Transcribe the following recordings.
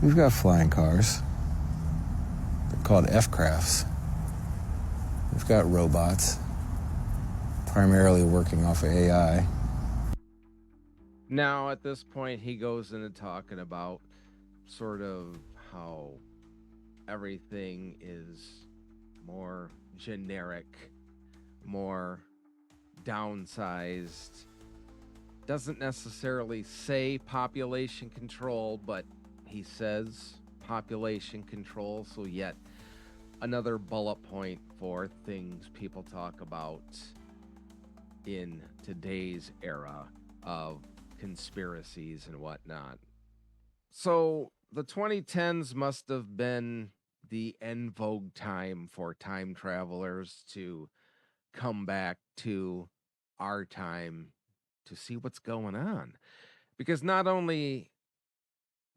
We've got flying cars. They're called F-crafts. We've got robots, primarily working off of AI. Now, at this point, he goes into talking about sort of how everything is more generic, more downsized. Doesn't necessarily say population control, but he says population control. So, yet another bullet point for things people talk about in today's era of conspiracies and whatnot. So, the 2010s must have been the en vogue time for time travelers to come back to our time to see what's going on. Because not only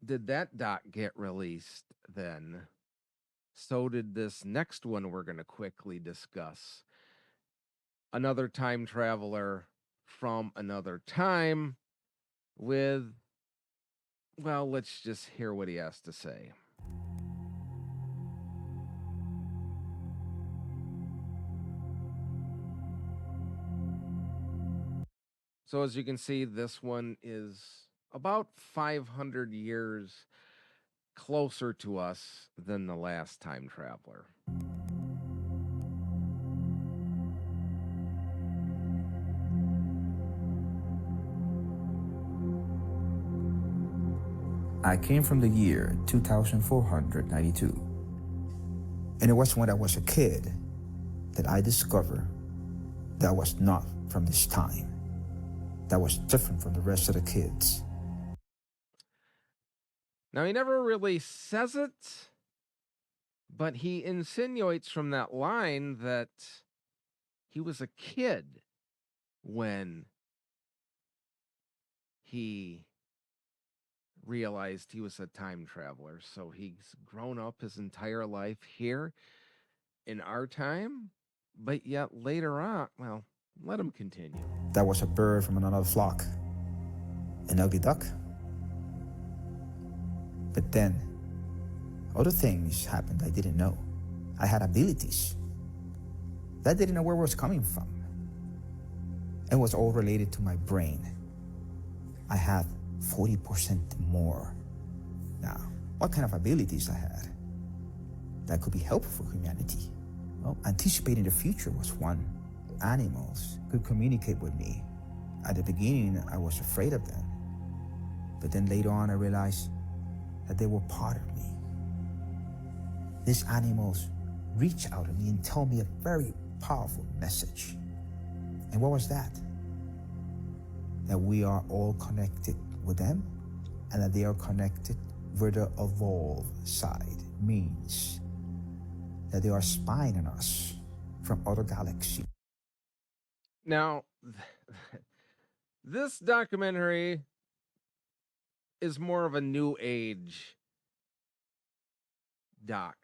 did that doc get released then, so did this next one we're going to quickly discuss. Another time traveler from another time with, well, let's just hear what he has to say. So, as you can see, this one is about 500 years closer to us than the last time traveler. I came from the year 2492. And it was when I was a kid that I discovered that I was not from this time. That was different from the rest of the kids. Now, he never really says it, but he insinuates from that line that he was a kid when he realized he was a time traveler. So he's grown up his entire life here in our time, but yet later on, well, let him continue. That was a bird from another flock, an ugly duck. But then, other things happened I didn't know. I had abilities that I didn't know where it was coming from. It was all related to my brain. I had 40% more. Now, what kind of abilities I had that could be helpful for humanity? Well, anticipating the future was one. Animals could communicate with me. At the beginning, I was afraid of them. But then later on, I realized that they were part of me. These animals reach out to me and tell me a very powerful message. And what was that? That we are all connected with them, and that they are connected with the evolved side. Means that they are spying on us from other galaxies. Now, this documentary is more of a new age doc,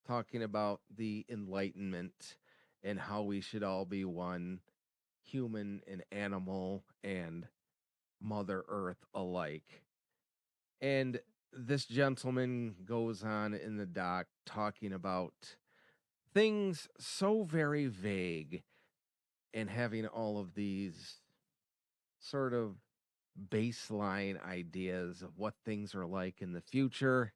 talking about the Enlightenment and how we should all be one, human and animal and Mother Earth alike. And this gentleman goes on in the doc talking about things so very vague and having all of these sort of baseline ideas of what things are like in the future.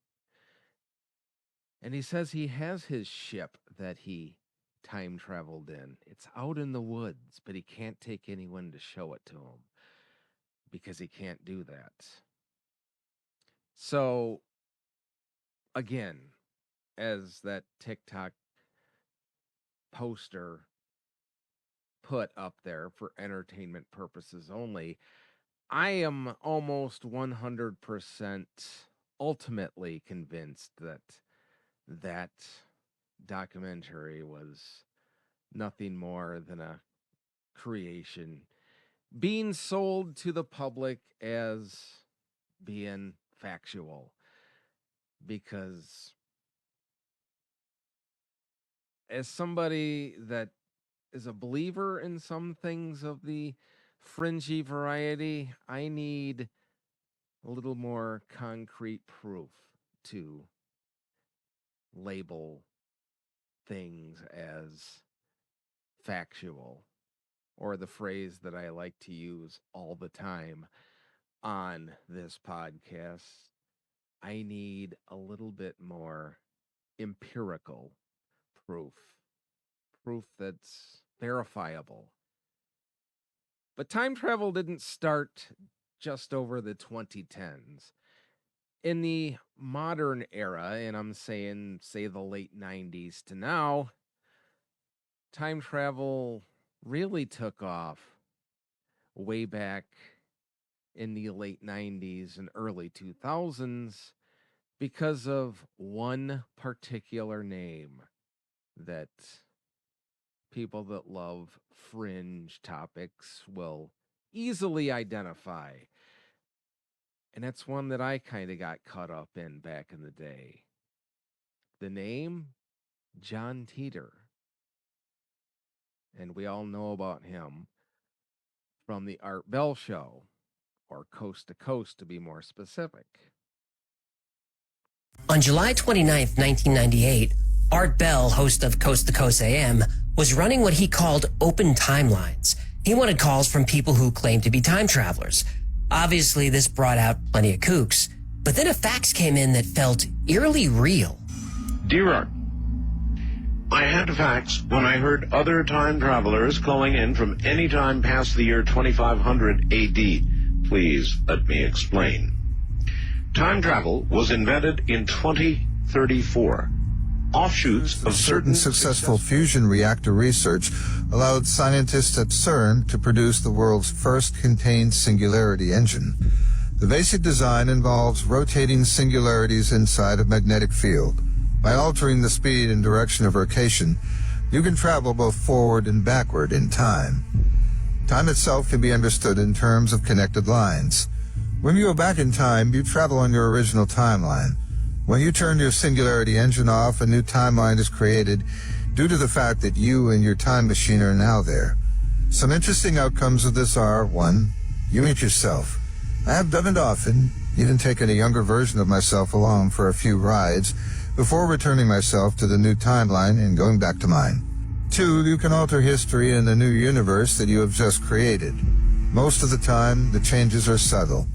And he says he has his ship that he time traveled in. It's out in the woods, but he can't take anyone to show it to him because he can't do that. So, again, as that TikTok poster put up there for entertainment purposes only, I am almost 100% ultimately convinced that that documentary was nothing more than a creation being sold to the public as being factual, because as somebody that is a believer in some things of the fringy variety, I need a little more concrete proof to label things as factual, or the phrase that I like to use all the time on this podcast, I need a little bit more empirical proof, proof that's verifiable. But time travel didn't start just over the 2010s. In the modern era, and I'm saying, say, the late 90s to now, time travel really took off way back in the late 90s and early 2000s because of one particular name that people that love fringe topics will easily identify. And that's one that I kind of got caught up in back in the day. The name, John Titor. And we all know about him from the Art Bell Show, or Coast to Coast to be more specific. On July 29th, 1998, Art Bell, host of Coast to Coast AM, was running what he called open timelines. He wanted calls from people who claimed to be time travelers. Obviously, this brought out plenty of kooks, but then a fax came in that felt eerily real. Dear Art, I had a fax when I heard other time travelers calling in from any time past the year 2500 AD. Please let me explain. Time travel was invented in 2034. Offshoots of certain successful fusion reactor research allowed scientists at CERN to produce the world's first contained singularity engine. The basic design involves rotating singularities inside a magnetic field. By altering the speed and direction of rotation, you can travel both forward and backward in time. Time itself can be understood in terms of connected lines. When you go back in time, you travel on your original timeline. When you turn your singularity engine off, a new timeline is created due to the fact that you and your time machine are now there. Some interesting outcomes of this are, 1, you meet yourself. I have done it often, even taken a younger version of myself along for a few rides before returning myself to the new timeline and going back to mine. 2, you can alter history in the new universe that you have just created. Most of the time, the changes are subtle.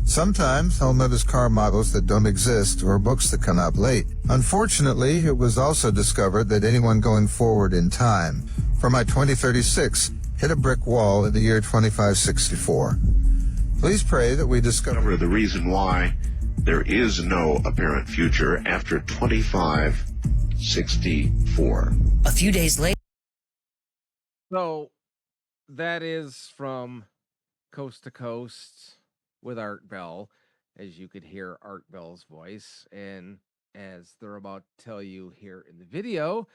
Sometimes I'll notice car models that don't exist or books that come out late. Unfortunately, it was also discovered that anyone going forward in time for my 2036 hit a brick wall in the year 2564. Please pray that we discover the reason why there is no apparent future after 2564. A few days later, So that is from Coast to Coast with Art Bell, as you could hear Art Bell's voice. And as they're about to tell you here in the video,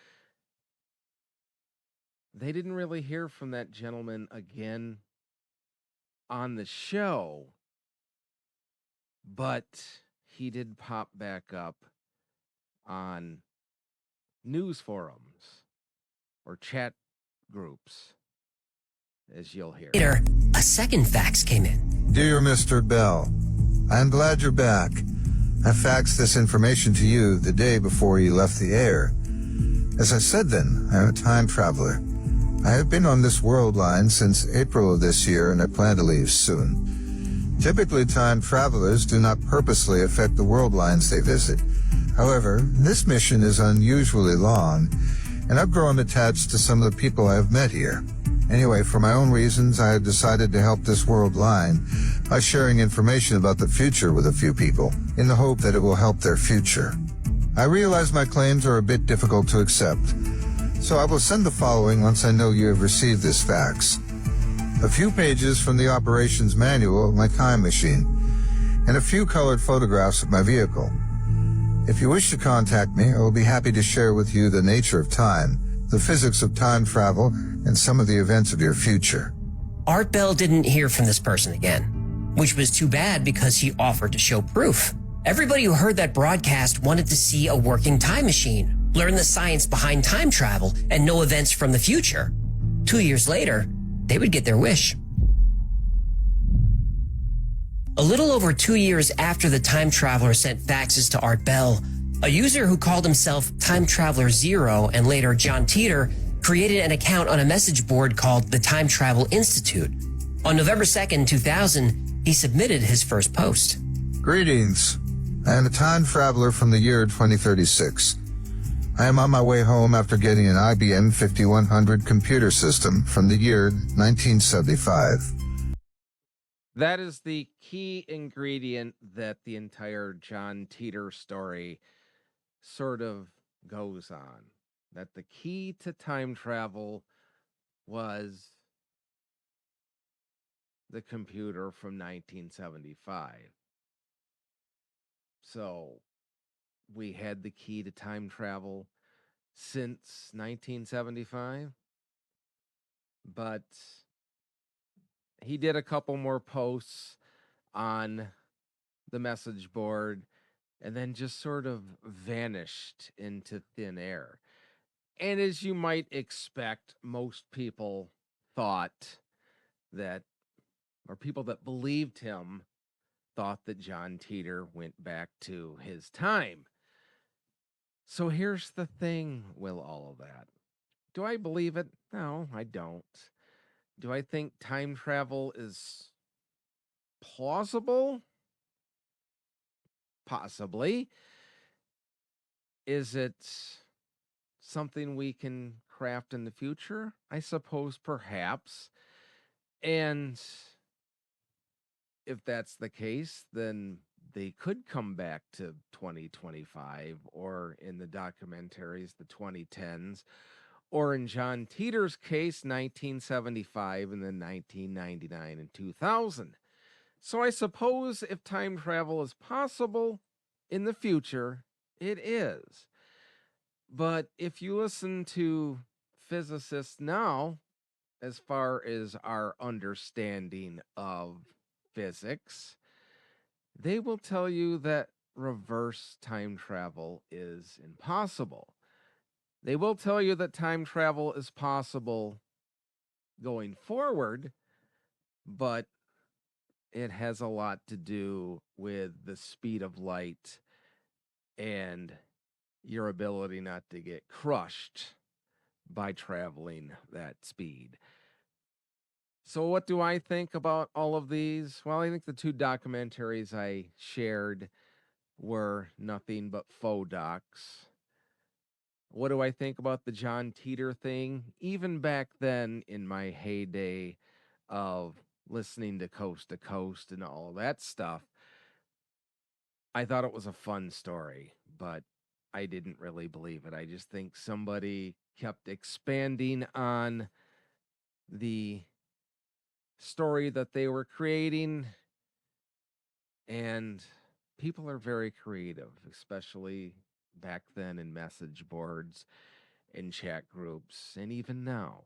they didn't really hear from that gentleman again on the show, but he did pop back up on news forums or chat groups, as you'll hear. a second fax came in. Dear Mr. Bell, I am glad you're back. I faxed this information to you the day before you left the air. As I said then, I am a time traveler. I have been on this world line since April of this year, and I plan to leave soon. Typically, time travelers do not purposely affect the world lines they visit. However, this mission is unusually long, and I've grown attached to some of the people I have met here. Anyway, for my own reasons, I have decided to help this world line by sharing information about the future with a few people, in the hope that it will help their future. I realize my claims are a bit difficult to accept, so I will send the following once I know you have received this fax. A few pages from the operations manual of my time machine, and a few colored photographs of my vehicle. If you wish to contact me, I will be happy to share with you the nature of time, the physics of time travel, and some of the events of your future. Art Bell didn't hear from this person again, which was too bad because he offered to show proof. Everybody who heard that broadcast wanted to see a working time machine, learn the science behind time travel, and know events from the future. 2 years later, they would get their wish. A little over 2 years after the time traveler sent faxes to Art Bell, a user who called himself Time Traveler Zero and later John Teeter created an account on a message board called the Time Travel Institute. On November 2nd, 2000, he submitted his first post. Greetings. I am a time traveler from the year 2036. I am on my way home after getting an IBM 5100 computer system from the year 1975. That is the key ingredient that the entire John Teeter story sort of goes on. That the key to time travel was the computer from 1975. So we had the key to time travel since 1975, but he did a couple more posts on the message board and then just sort of vanished into thin air. And as you might expect, most people thought that, or people that believed him, thought that John Teeter went back to his time. So here's the thing with all of that. Do I believe it? No, I don't. Do I think time travel is plausible? Possibly. Is it something we can craft in the future? I suppose perhaps. And if that's the case, then they could come back to 2025 or in the documentaries, the 2010s, or in John Teeter's case, 1975 and then 1999 and 2000. So I suppose if time travel is possible in the future, it is. But if you listen to physicists now, as far as our understanding of physics, they will tell you that reverse time travel is impossible. They will tell you that time travel is possible going forward, but it has a lot to do with the speed of light and your ability not to get crushed by traveling that speed. So what do I think about all of these? Well, I think the two documentaries I shared were nothing but faux docs. What do I think about the John Teeter thing? Even back then in my heyday of listening to Coast and all that stuff, I thought it was a fun story, but I didn't really believe it. I just think somebody kept expanding on the story that they were creating, and people are very creative, especially back then in message boards and chat groups, and even now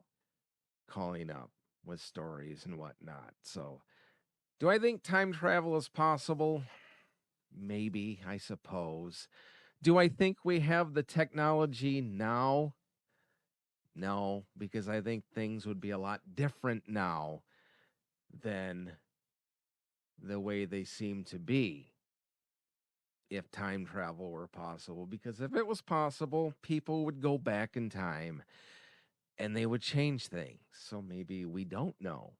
calling up with stories and whatnot. So do I think time travel is possible? Maybe, I suppose. Do I think we have the technology now? No, because I think things would be a lot different now than the way they seem to be if time travel were possible. Because if it was possible, people would go back in time and they would change things. So maybe we don't know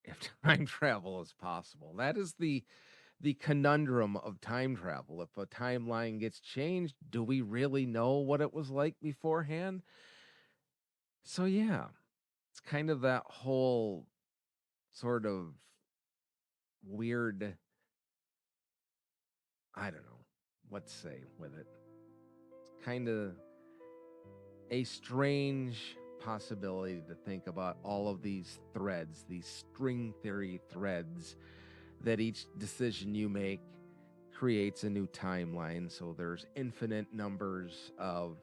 if time travel is possible. That is the conundrum of time travel. If a timeline gets changed, do we really know what it was like beforehand? So yeah, it's kind of that whole sort of weird, I don't know what to say with it. It's kind of a strange possibility to think about all of these threads, these string theory threads, that each decision you make creates a new timeline. So there's infinite numbers of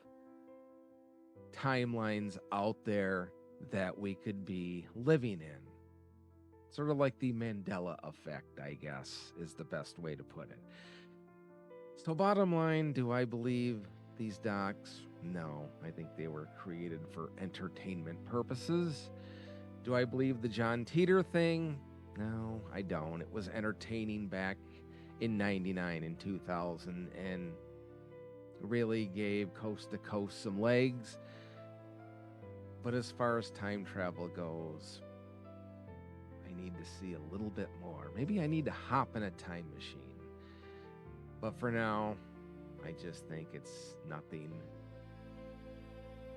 timelines out there that we could be living in. Sort of like the Mandela effect, I guess, is the best way to put it. So bottom line, do I believe these docs? No, I think they were created for entertainment purposes. Do I believe the John Teeter thing? No, I don't. It was entertaining back in 99 and 2000 and really gave Coast to Coast some legs. But as far as time travel goes, I need to see a little bit more. Maybe I need to hop in a time machine. But for now, I just think it's nothing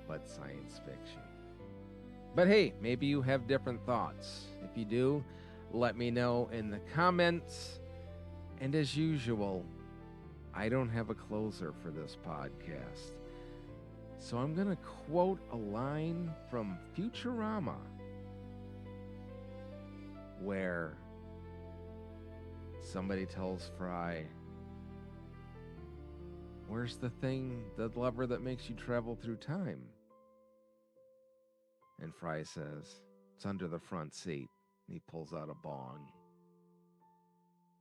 but science fiction. But hey, maybe you have different thoughts. If you do, let me know in the comments. And as usual, I don't have a closer for this podcast. So I'm going to quote a line from Futurama where somebody tells Fry, "Where's the thing, the lever that makes you travel through time?" And Fry says, "It's under the front seat." And he pulls out a bong.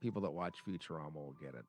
People that watch Futurama will get it.